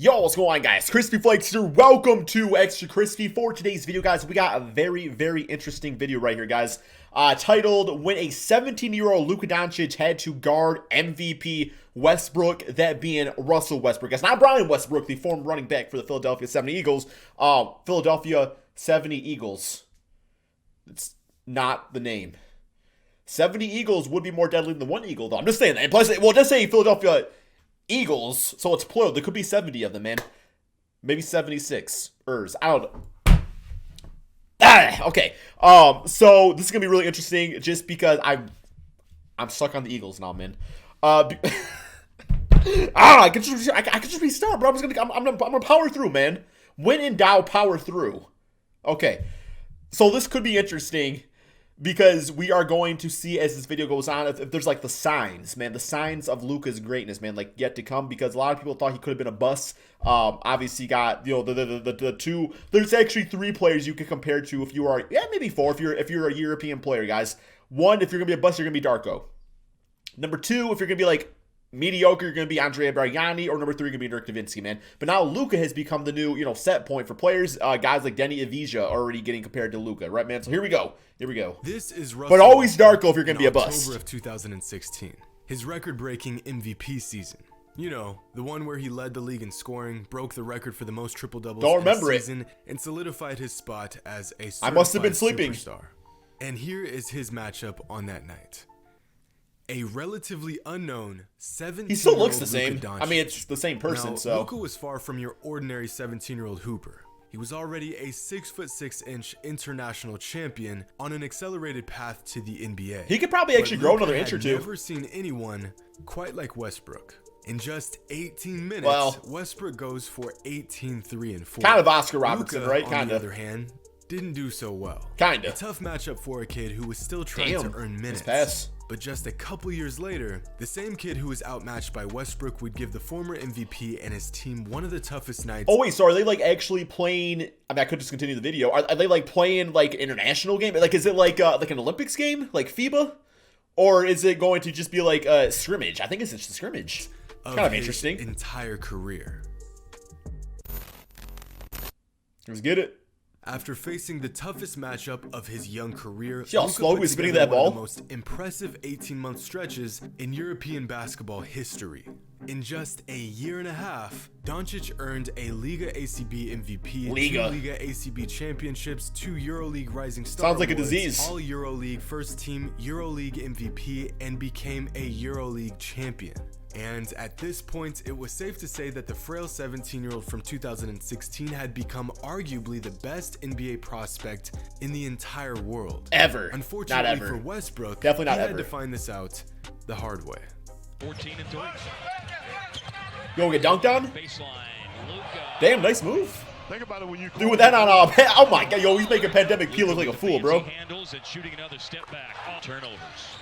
Yo, what's going on, guys? Crispy Flakes here. Welcome to Extra Crispy. For today's video, guys, we got a very interesting video right here, guys. Titled, When a 17-year-old Luka Doncic had to guard MVP Westbrook, that being Russell Westbrook. It's not Brian Westbrook, the former running back for the Philadelphia 70 Eagles. Philadelphia 70 Eagles. It's not the name. 70 Eagles would be more deadly than one Eagle, though. I'm just saying that. Plus, well, just say Philadelphia Eagles, so it's plural. There could be 70 of them, man. Maybe 76 ers. I don't know. Okay. So this is gonna be really interesting, just because I'm stuck on the Eagles now, man. I could just restart, but I'm gonna power through, man. When in doubt, power through. Okay. So this could be interesting, because we are going to see as this video goes on if there's like the signs, man, the signs of Luka's greatness, man, like yet to come, because a lot of people thought he could have been a bust. Obviously got, you know, the two, there's actually three players you can compare to if you are, maybe four if you're a European player, guys. One, if you're gonna be a bust, you're gonna be Darko. Number two, if you're gonna be like mediocre, you're going to be Andrea Bargnani, or number three, going to be Dirk Nowitzki, man. But now Luka has become the new, set point for players. Guys like Denny Avdija are already getting compared to Luka, right, man? So here we go. This is Russell, but always Darko if you're going to be a bust. October of 2016, his record-breaking MVP season. You know, the one where he led the league in scoring, broke the record for the most triple-doubles in a season, and solidified his spot as a certified I must have been sleeping. Superstar. And here is his matchup on that night. A relatively unknown 17-year-old He still looks the same. Luka Doncic. I mean, it's the same person, now, so. Luka was far from your ordinary 17-year-old hooper. He was already a 6'6" international champion on an accelerated path to the NBA. He could probably actually grow another inch or two. I've never seen anyone quite like Westbrook. In just 18 minutes, Westbrook goes for 18, 3, and 4. Kind of Oscar Robertson, Luka, right? On Kind the of. other hand, didn't do so well. Kind of. A tough matchup for a kid who was still trying to earn minutes. Pass. But just a couple years later, the same kid who was outmatched by Westbrook would give the former MVP and his team one of the toughest nights. Oh wait, so are they like actually playing? I mean, I could just continue the video. Are they like playing like an international game? Like, is it like an Olympics game, like FIBA, or is it going to just be like a scrimmage? I think it's just a scrimmage. Kind of interesting. Entire career. Let's get it. After facing the toughest matchup of his young career, See how slow he was spinning that ball? One of the most impressive 18-month stretches in European basketball history. In just a year and a half, Doncic earned a Liga ACB MVP, 2 Liga ACB championships, 2 EuroLeague Rising Star Sounds like awards, a disease. All EuroLeague first team, EuroLeague MVP, and became a EuroLeague champion. And at this point, it was safe to say that the frail 17-year-old from 2016 had become arguably the best NBA prospect in the entire world. Ever. Unfortunately not ever. for Westbrook, Definitely not he had ever. to find this out the hard way. 14 and 3. Go get dunked on? Baseline, Luka. Damn, nice move. Think about it when you Dude, with that on, oh my god, yo, he's making Pandemic P look like a fool, bro. Handles and shooting another step back. Turnovers.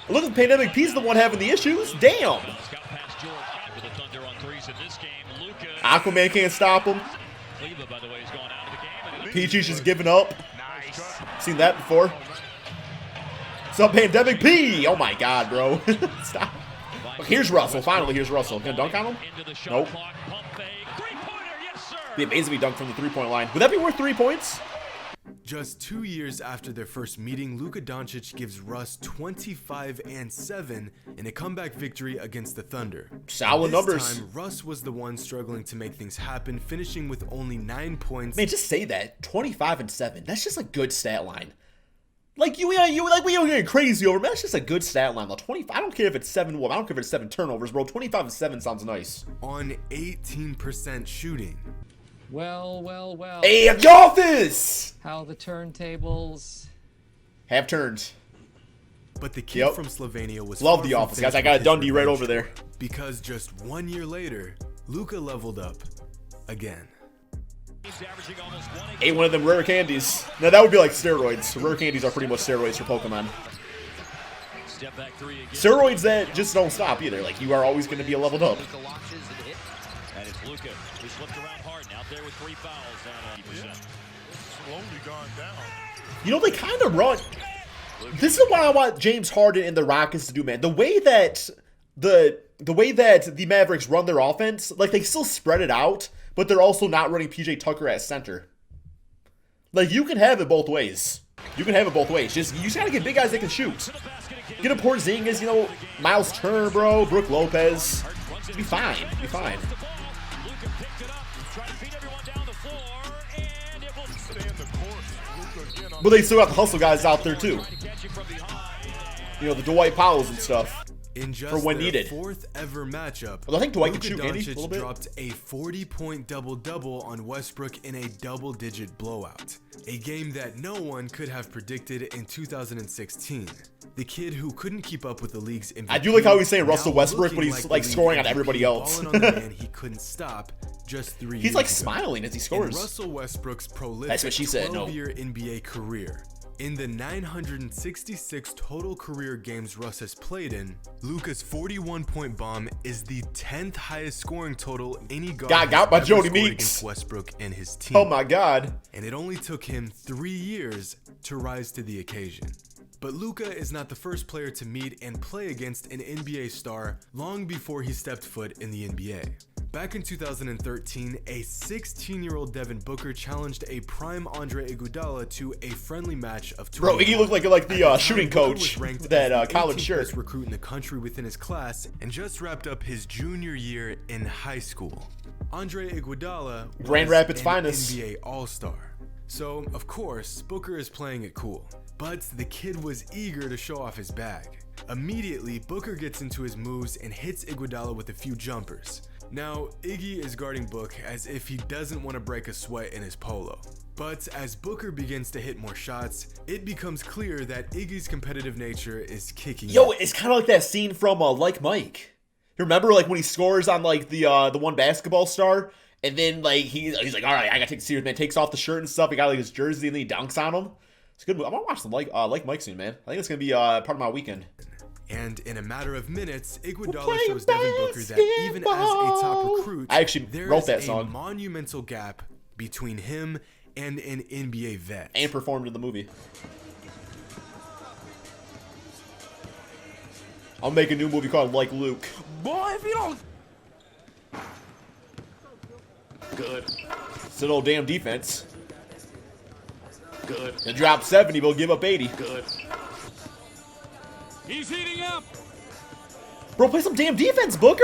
Look at Pandemic P's the one having the issues. Damn. Got past George with the Thunder on threes in this game. Luka. Aquaman can't stop him. Cleveland, by the way, is going out of the game. Peachy's just giving up. Nice. Seen that before. What's up, Pandemic P? Oh my god, bro. Stop. Here's Russell. Finally, here's Russell. Gonna dunk on him? Nope. Be amazing if he dunked from the three-point line. Would that be worth 3 points? Just 2 years after their first meeting, Luka Doncic gives Russ 25-7 in a comeback victory against the Thunder. Solid numbers. This time, Russ was the one struggling to make things happen, finishing with only 9 points. Man, just say that. 25-7. That's just a good stat line. Like we don't get crazy over, man. That's just a good stat line. 25. I don't care if it's 7. Well, I don't care if it's 7 turnovers, bro. 25-7 sounds nice. On 18% shooting. Well. Hey, at the office! How the turntables have turned. But the kid from Slovenia was love far the from office, guys. I finished got a with Dundee his right revenge over there. Because just 1 year later, Luka leveled up again. Ate one of them rare candies. Now that would be like steroids. Rare candies are pretty much steroids for Pokemon. Steroids that just don't stop either. Like, you are always going to be a leveled up. And it's Luka who slipped around Harden out there with 3 fouls and 80%. slowly gone down. You know, they kind of run. This is what I want James Harden and the Rockets to do, man. The way that the Mavericks run their offense, like, they still spread it out, but they're also not running PJ Tucker at center. Like, you can have it both ways. You can have it both ways. You just gotta get big guys that can shoot. Get a Porzingis, you know, Miles Turner, bro, Brook Lopez. Be fine. Be fine. But they still got the hustle guys out there too. You know, the Dwight Powells and stuff. In just for when their needed. fourth ever matchup, Although I think Dwight Luka can shoot, Andy, a Doncic little bit. dropped a 40-point double-double on Westbrook in a double-digit blowout. A game that no one could have predicted in 2016. The kid who couldn't keep up with the league's MVP. I do like how he's saying Russell now Westbrook, but looking he's the like league scoring on MVP, everybody else. balling on the man he couldn't stop just 3 years He's like ago. smiling as he In scores. Russell Westbrook's prolific That's what she said, no. 12-year NBA career. In the 966 total career games Russ has played in, Luka's 41-point bomb is the 10th highest scoring total any guard Got has by ever Jody scored Meeks. against Westbrook and his team. Oh my God. And it only took him 3 years to rise to the occasion. But Luka is not the first player to meet and play against an NBA star long before he stepped foot in the NBA. Back in 2013, a 16-year-old Devin Booker challenged a prime Andre Iguodala to a friendly match of 20. Bro, he looked like At the time, shooting Booker coach was ranked with that as the college 18th shirt. best recruit in the country within his class and just wrapped up his junior year in high school. Andre Iguodala was Grand Rapids an finest. NBA All-Star. So, of course, Booker is playing it cool. But the kid was eager to show off his bag. Immediately, Booker gets into his moves and hits Iguodala with a few jumpers. Now, Iggy is guarding Book as if he doesn't want to break a sweat in his polo. But as Booker begins to hit more shots, it becomes clear that Iggy's competitive nature is kicking Yo, in. it's kind of like that scene from Like Mike. You remember like when he scores on like the one basketball star, and then like he's like, all right, I gotta take it serious, man. Takes off the shirt and stuff. He got like his jersey and then he dunks on him. It's a good movie. I'm gonna watch some Like Mike soon, man. I think it's gonna be part of my weekend. And in a matter of minutes, Iguodala playing shows Devin Booker that even as a top recruit, I actually there wrote is that a song. monumental gap between him and an NBA vet. And performed in the movie. I'll make a new movie called Like Luke. Boy, if you don't. Good. It's an old damn defense. Good. They drop 70, but give up 80. Good. He's heating up. Bro, play some damn defense, Booker.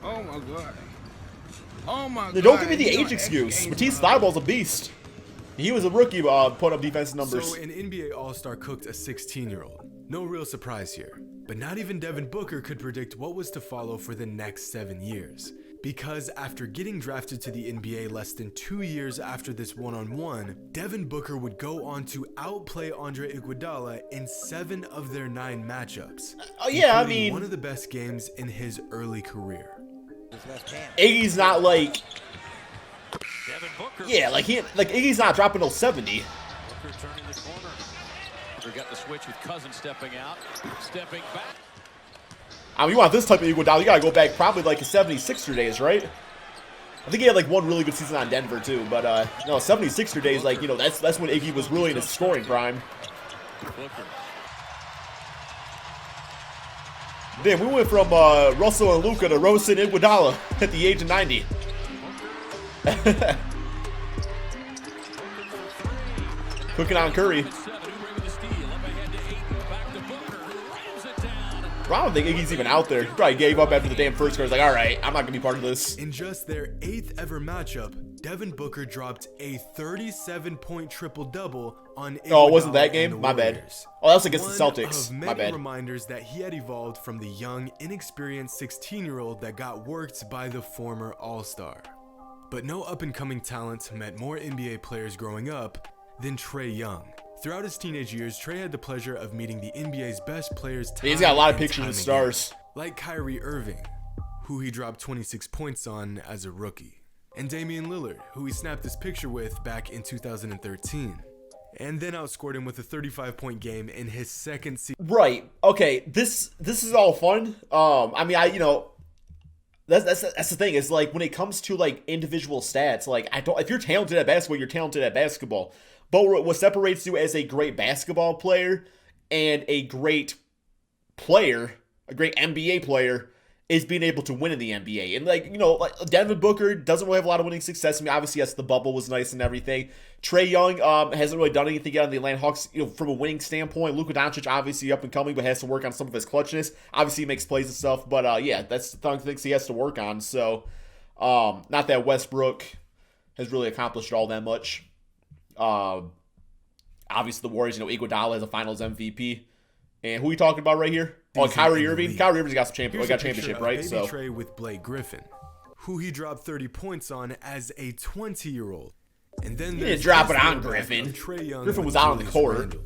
Oh my god. Oh my god. Don't give me the You know, age excuse. X Matisse Games, Thybulle's a beast. He was a rookie putting up defensive numbers. So an NBA All-Star cooked a 16-year-old. No real surprise here. But not even Devin Booker could predict what was to follow for the next 7 years. Because after getting drafted to the NBA less than 2 years after this one-on-one, Devin Booker would go on to outplay Andre Iguodala in 7 of their 9 matchups. Oh yeah, I including mean, one of the best games in his early career. Iggy's not like, Devin Booker. yeah, like Iggy's not dropping no 70. Booker turning the corner. Booker got the switch with Cousins stepping out, stepping back. I mean, you want this type of Iguodala, you gotta go back probably like his 76er days, right? I think he had like one really good season on Denver too, but no, 76er days, like, you know, that's when Iggy was really in his scoring prime. Booker. Damn, we went from Russell and Luka to roasting Iguodala at the age of 90. Cooking on Curry. Bro, I don't think Iggy's even out there. He probably gave up after the damn first quarter. He's like, all right, I'm not going to be part of this. In just their 8th ever matchup, Devin Booker dropped a 37-point triple-double on Iguodala. Oh, it wasn't that and game? the My bad. Warriors. Oh, that was against the One Celtics. of My many bad. reminders that he had evolved from the young, inexperienced 16-year-old that got worked by the former All-Star. But no up-and-coming talent met more NBA players growing up than Trae Young. Throughout his teenage years, Trae had the pleasure of meeting the NBA's best players time He's got a lot of and pictures time of again. stars. Like Kyrie Irving, who he dropped 26 points on as a rookie. And Damian Lillard, who he snapped this picture with back in 2013. And then outscored him with a 35-point game in his second season. Right. Okay. This is all fun. I mean, you know, that's the thing. Is like when it comes to like individual stats, like if you're talented at basketball, you're talented at basketball. But what separates you as a great basketball player and a great player, a great NBA player, is being able to win in the NBA. And like, you know, like Devin Booker doesn't really have a lot of winning success. I mean, obviously, yes, the bubble was nice and everything. Trae Young hasn't really done anything yet on the Atlanta Hawks, you know, from a winning standpoint. Luka Doncic obviously up and coming, but has to work on some of his clutchness. Obviously, he makes plays and stuff, but yeah, that's the things he has to work on. So, not that Westbrook has really accomplished all that much. Obviously, the Warriors, you know, Iguodala is a Finals MVP. And who are we talking about right here? Oh, Kyrie Irving. Kyrie Irving's got some championship, right? Baby So Trae with Blake Griffin, who he dropped 30 points on as a 20-year-old. And then he didn't drop it on Griffin. Griffin was out on the court.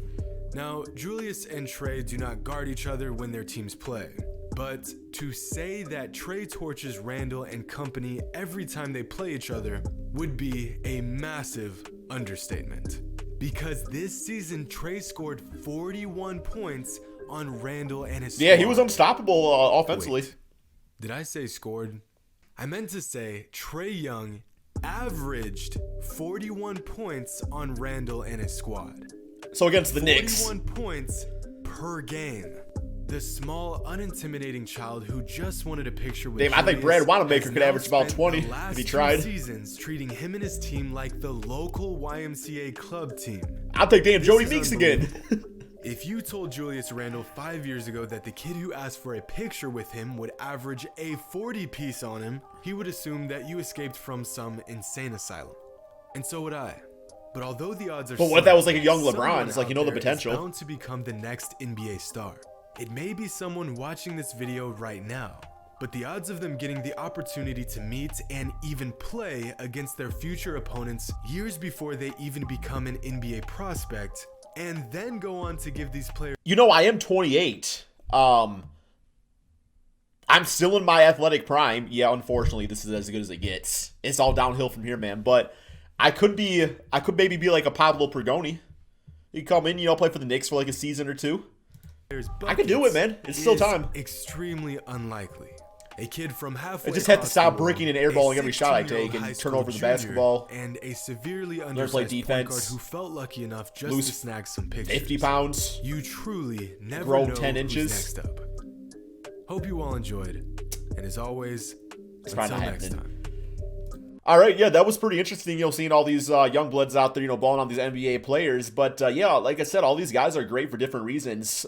Now, Julius and Trae do not guard each other when their teams play. But to say that Trae torches Randall and company every time they play each other would be a massive understatement. Because this season, Trae scored 41 points on Randall and his squad. Yeah, he was unstoppable offensively. Wait, did I say scored? I meant to say Trae Young averaged 41 points on Randall and his squad. So against the Knicks. 41 points per game. The small, unintimidating child who just wanted a picture with Damn, I think Brad Wanamaker could average about 20 if he tried. Seasons treating him and his team like the local YMCA club team. I'll take damn Jody Meeks again. If you told Julius Randle 5 years ago that the kid who asked for a picture with him would average a 40-piece on him, he would assume that you escaped from some insane asylum. And so would I. But although the odds are But what if that was like a young LeBron? It's like, you know, the potential. Bound to become the next NBA star. It may be someone watching this video right now, but the odds of them getting the opportunity to meet and even play against their future opponents years before they even become an NBA prospect, and then go on to give these players... You know, I am 28. I'm still in my athletic prime. Yeah, unfortunately, this is as good as it gets. It's all downhill from here, man. But I could maybe be like a Pablo Pergoni. You come in, you know, play for the Knicks for like a season or two. I could do it, man. It's still time. Extremely unlikely. A kid from halfway. I just have to stop breaking and airballing every shot I take and turn over the basketball. And a severely play undersized defense. point guard who felt lucky enough just Lose to snag some pictures. 50 pounds. You truly never Grow know 10 who's inches. next up. Hope you all enjoyed. And as always, probably until not next happening. time. All right, yeah, that was pretty interesting, you know, seeing all these young bloods out there, you know, balling on these NBA players. But yeah, like I said, all these guys are great for different reasons.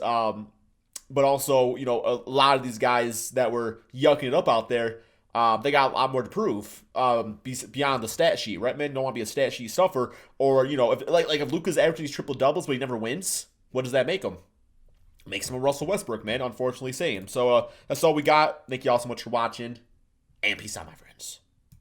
But also, you know, a lot of these guys that were yucking it up out there, they got a lot more to prove beyond the stat sheet, right, man? Don't want to be a stat sheet suffer. Or, you know, if if Luka's averaging these triple doubles but he never wins, what does that make him? Makes him a Russell Westbrook, man, unfortunately saying. So that's all we got. Thank you all so much for watching, and peace out, my friends.